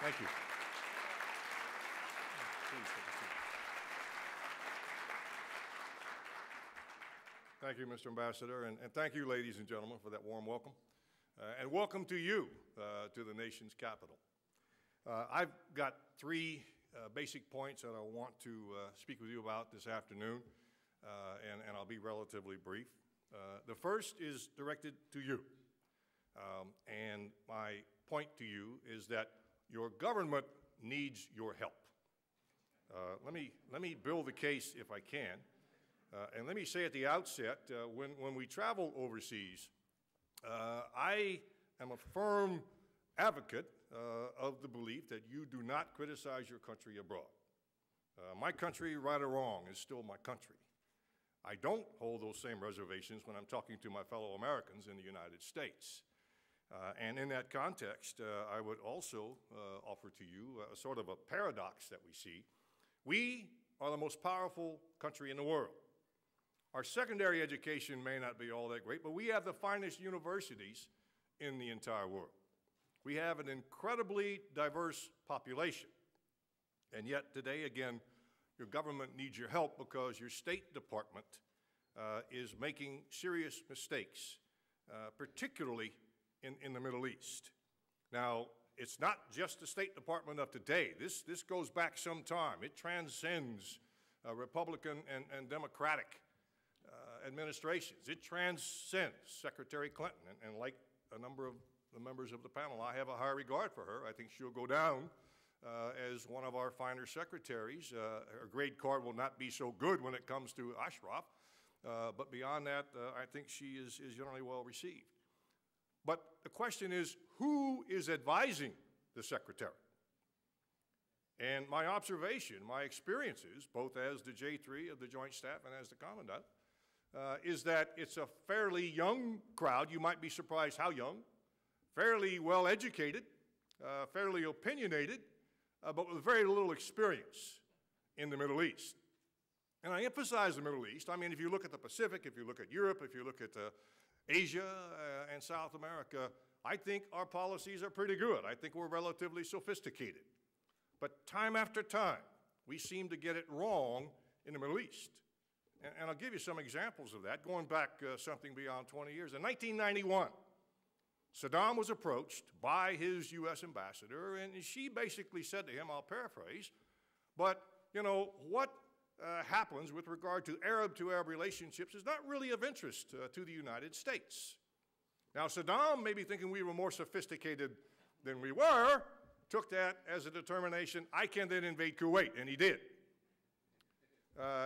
Thank you. Thank you, Mr. Ambassador, and thank you, ladies and gentlemen, for that warm welcome. And welcome to you, to the nation's capital. I've got three basic points that I want to speak with you about this afternoon, and I'll be relatively brief. The first is directed to you, and my point to you is that your government needs your help. Let me build the case if I can. And let me say at the outset, when we travel overseas, I am a firm advocate of the belief that you do not criticize your country abroad. My country, right or wrong, is still my country. I don't hold those same reservations when I'm talking to my fellow Americans in the United States. And in that context, I would also offer to you a sort of a paradox that we see. We are the most powerful country in the world. Our secondary education may not be all that great, but we have the finest universities in the entire world. We have an incredibly diverse population. And yet today, again, your government needs your help because your State Department is making serious mistakes, particularly in the Middle East. Now, it's not just the State Department of today. This goes back some time. It transcends Republican and Democratic administrations. It transcends Secretary Clinton, and like a number of the members of the panel, I have a high regard for her. I think she'll go down as one of our finer secretaries. Her grade card will not be so good when it comes to Ashraf, but beyond that, I think she is generally well received. But the question is, who is advising the secretary? And my observation, my experiences, both as the J3 of the Joint Staff and as the Commandant, is that it's a fairly young crowd. You might be surprised how young, fairly well educated, fairly opinionated, but with very little experience in the Middle East. And I emphasize the Middle East. I mean, if you look at the Pacific, if you look at Europe, if you look at Asia and South America, I think our policies are pretty good. I think we're relatively sophisticated. But time after time, we seem to get it wrong in the Middle East. And I'll give you some examples of that, going back something beyond 20 years. In 1991, Saddam was approached by his U.S. ambassador, and she basically said to him, I'll paraphrase, but, you know, what happens with regard to Arab-to-Arab relationships is not really of interest to the United States. Now, Saddam, maybe thinking we were more sophisticated than we were, took that as a determination, I can then invade Kuwait, and he did.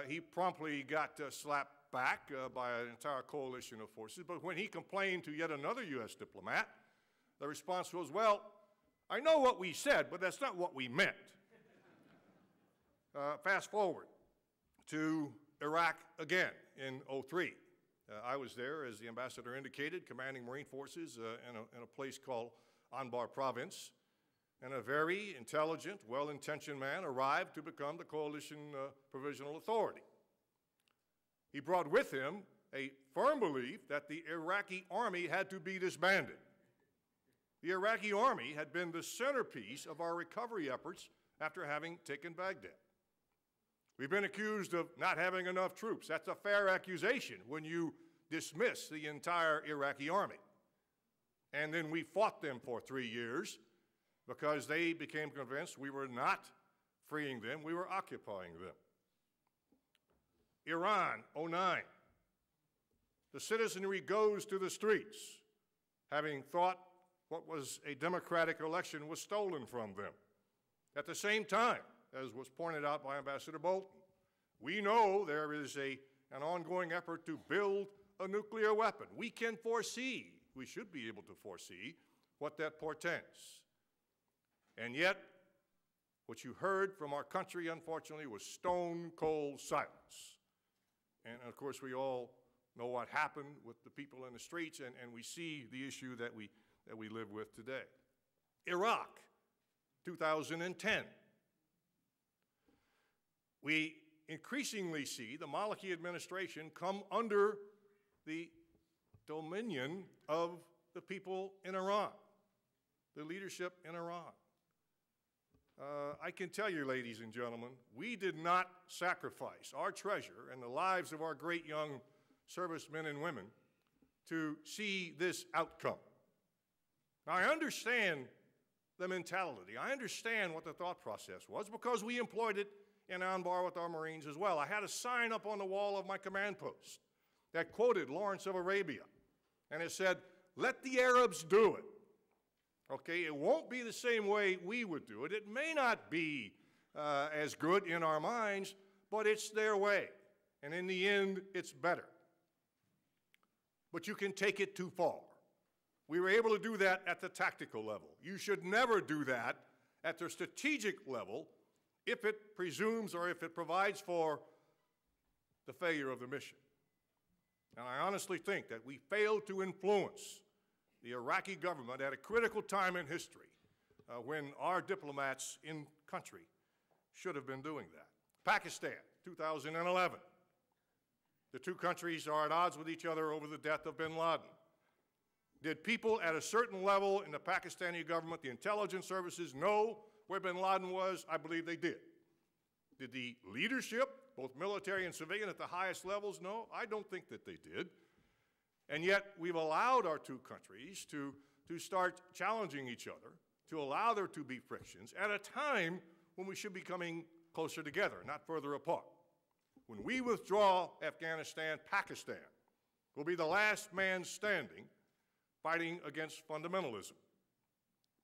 He promptly got slapped back by an entire coalition of forces, but when he complained to yet another U.S. diplomat, the response was, well, I know what we said, but that's not what we meant. Fast forward to Iraq again in '03. I was there, as the ambassador indicated, commanding Marine forces in a place called Anbar Province. And a very intelligent, well-intentioned man arrived to become the coalition provisional authority. He brought with him a firm belief that the Iraqi army had to be disbanded. The Iraqi army had been the centerpiece of our recovery efforts after having taken Baghdad. We've been accused of not having enough troops. That's a fair accusation when you dismiss the entire Iraqi army. And then we fought them for 3 years, because they became convinced we were not freeing them, we were occupying them. Iran, '09. The citizenry goes to the streets, having thought what was a democratic election was stolen from them. At the same time, as was pointed out by Ambassador Bolton, we know there is an ongoing effort to build a nuclear weapon. We can foresee, we should be able to foresee, what that portends. And yet, what you heard from our country, unfortunately, was stone-cold silence. And, of course, we all know what happened with the people in the streets, and we see the issue that we live with today. Iraq, 2010. We increasingly see the Maliki administration come under the dominion of the people in Iran, the leadership in Iran. I can tell you, ladies and gentlemen, we did not sacrifice our treasure and the lives of our great young servicemen and women to see this outcome. Now, I understand the mentality. I understand what the thought process was because we employed it in Anbar with our Marines as well. I had a sign up on the wall of my command post that quoted Lawrence of Arabia, and it said, "Let the Arabs do it." Okay, it won't be the same way we would do it. It may not be as good in our minds, but it's their way. And in the end, it's better. But you can take it too far. We were able to do that at the tactical level. You should never do that at the strategic level if it presumes or if it provides for the failure of the mission. And I honestly think that we failed to influence the Iraqi government at a critical time in history when our diplomats in country should have been doing that. Pakistan, 2011. The two countries are at odds with each other over the death of bin Laden. Did people at a certain level in the Pakistani government, the intelligence services, know where bin Laden was? I believe they did. Did the leadership, both military and civilian at the highest levels, know? I don't think that they did. And yet we've allowed our two countries to start challenging each other, to allow there to be frictions at a time when we should be coming closer together, not further apart. When we withdraw Afghanistan, Pakistan will be the last man standing fighting against fundamentalism.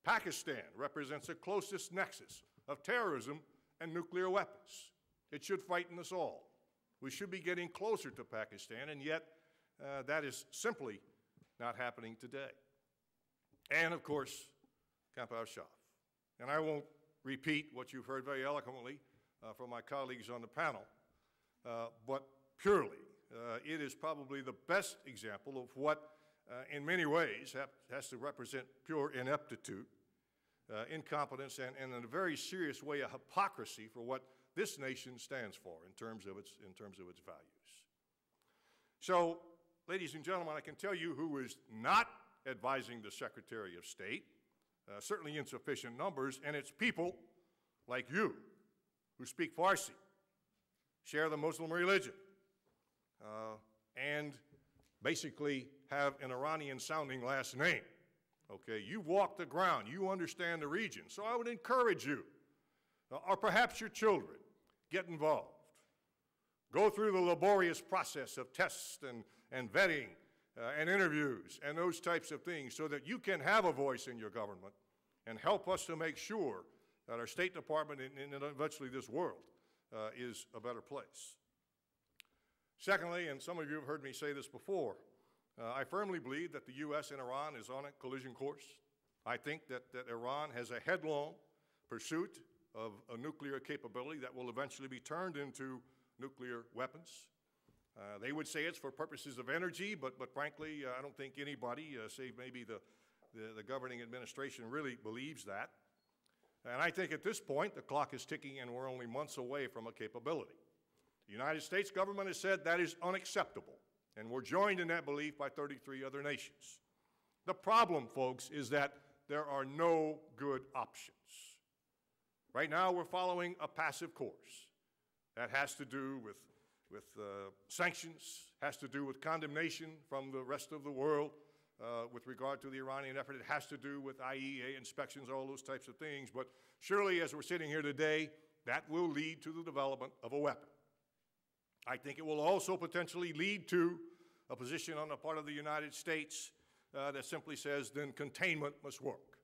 Pakistan represents the closest nexus of terrorism and nuclear weapons. It should frighten us all. We should be getting closer to Pakistan, and yet that is simply not happening today. And, of course, Camp Ashraf. And I won't repeat what you've heard very eloquently from my colleagues on the panel, but purely, it is probably the best example of what, in many ways, has to represent pure ineptitude, incompetence, and in a very serious way, a hypocrisy for what this nation stands for in terms of its values. So, ladies and gentlemen, I can tell you who is not advising the Secretary of State, certainly in sufficient numbers, and it's people like you who speak Farsi, share the Muslim religion, and basically have an Iranian-sounding last name. Okay, you walk the ground, you understand the region, so I would encourage you, or perhaps your children, get involved. Go through the laborious process of tests and vetting and interviews and those types of things so that you can have a voice in your government and help us to make sure that our State Department and eventually this world is a better place. Secondly, and some of you have heard me say this before, I firmly believe that the U.S. and Iran is on a collision course. I think that Iran has a headlong pursuit of a nuclear capability that will eventually be turned into nuclear weapons. They would say it's for purposes of energy, but frankly, I don't think anybody, save maybe the governing administration, really believes that. And I think at this point, the clock is ticking and we're only months away from a capability. The United States government has said that is unacceptable, and we're joined in that belief by 33 other nations. The problem, folks, is that there are no good options. Right now, we're following a passive course. That has to do with sanctions, has to do with condemnation from the rest of the world with regard to the Iranian effort. It has to do with IEA inspections, all those types of things. But surely, as we're sitting here today, that will lead to the development of a weapon. I think it will also potentially lead to a position on the part of the United States that simply says, then containment must work.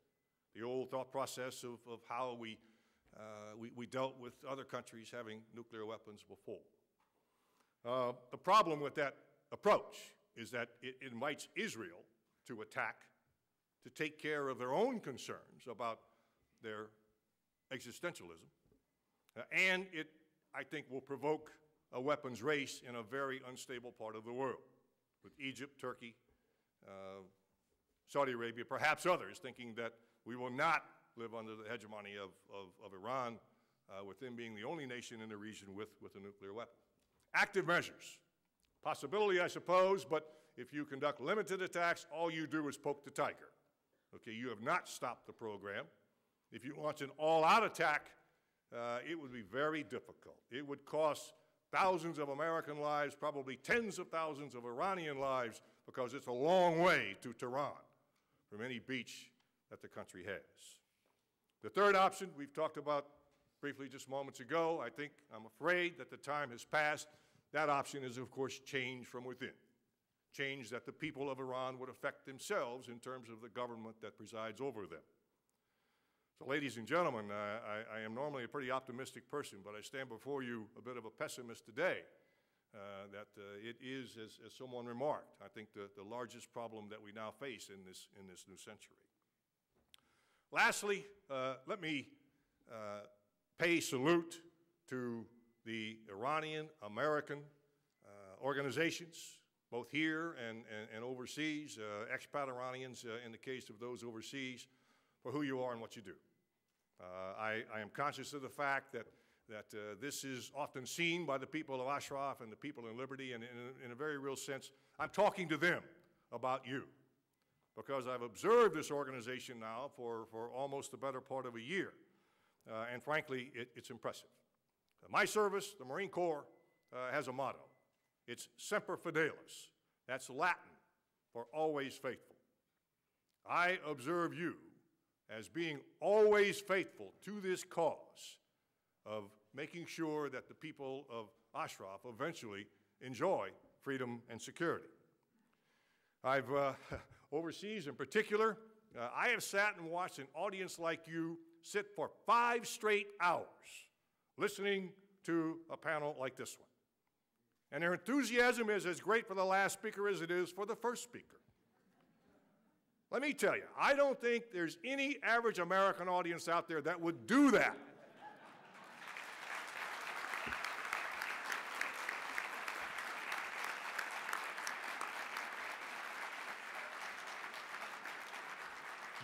The old thought process of how we dealt with other countries having nuclear weapons before. The problem with that approach is that it invites Israel to attack, to take care of their own concerns about their existentialism, and it, I think, will provoke a weapons race in a very unstable part of the world, with Egypt, Turkey, Saudi Arabia, perhaps others, thinking that we will not live under the hegemony of Iran, with them being the only nation in the region with a nuclear weapon. Active measures. Possibility, I suppose, but if you conduct limited attacks, all you do is poke the tiger. Okay, you have not stopped the program. If you launch an all-out attack, it would be very difficult. It would cost thousands of American lives, probably tens of thousands of Iranian lives, because it's a long way to Tehran from any beach that the country has. The third option we've talked about briefly just moments ago, I'm afraid that the time has passed. That option is, of course, change from within. Change that the people of Iran would affect themselves in terms of the government that presides over them. So, ladies and gentlemen, I am normally a pretty optimistic person, but I stand before you a bit of a pessimist today. It is, as someone remarked, I think the largest problem that we now face in this new century. Lastly, let me pay salute to the Iranian-American organizations, both here and overseas, expat Iranians in the case of those overseas, for who you are and what you do. I am conscious of the fact that this is often seen by the people of Ashraf and the people in Liberty, and in a very real sense, I'm talking to them about you, because I've observed this organization now for almost the better part of a year, and frankly, it's impressive. My service, the Marine Corps, has a motto. It's Semper Fidelis. That's Latin for always faithful. I observe you as being always faithful to this cause of making sure that the people of Ashraf eventually enjoy freedom and security. I've, overseas in particular, I have sat and watched an audience like you sit for 5 straight hours listening to a panel like this one. And their enthusiasm is as great for the last speaker as it is for the first speaker. Let me tell you, I don't think there's any average American audience out there that would do that.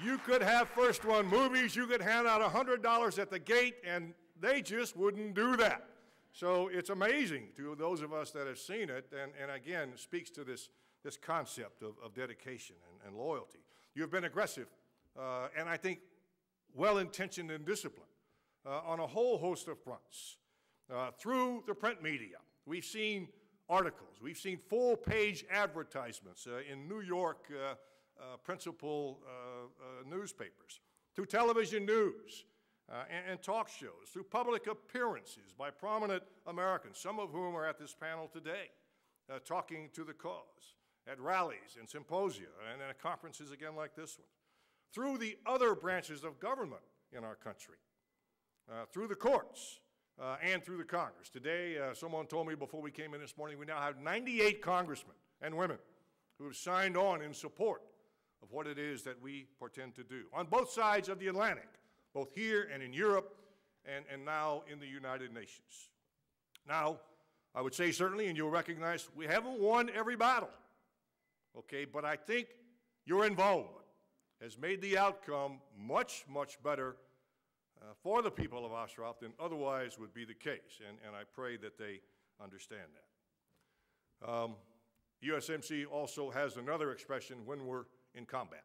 You could have first-run movies, you could hand out $100 at the gate, and they just wouldn't do that. So it's amazing to those of us that have seen it, and again, speaks to this concept of dedication and loyalty. You've been aggressive, and I think well-intentioned and disciplined on a whole host of fronts. Through the print media, we've seen articles, we've seen full-page advertisements in New York principal newspapers, through television news and talk shows, through public appearances by prominent Americans, some of whom are at this panel today, talking to the cause, at rallies and symposia and at conferences again like this one, through the other branches of government in our country, through the courts and through the Congress. Today, someone told me before we came in this morning, we now have 98 congressmen and women who have signed on in support of what it is that we portend to do on both sides of the Atlantic, both here and in Europe and now in the United Nations. Now, I would say certainly, and you'll recognize, we haven't won every battle, okay, but I think your involvement has made the outcome much, much better for the people of Ashraf than otherwise would be the case, and I pray that they understand that. USMC also has another expression when we're in combat,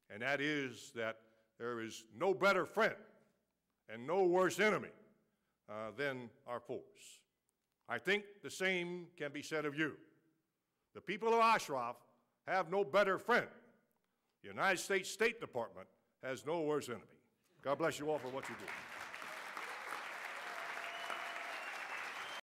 and that is that there is no better friend and no worse enemy than our force. I think the same can be said of you. The people of Ashraf have no better friend. The United States State Department has no worse enemy. God bless you all for what you do.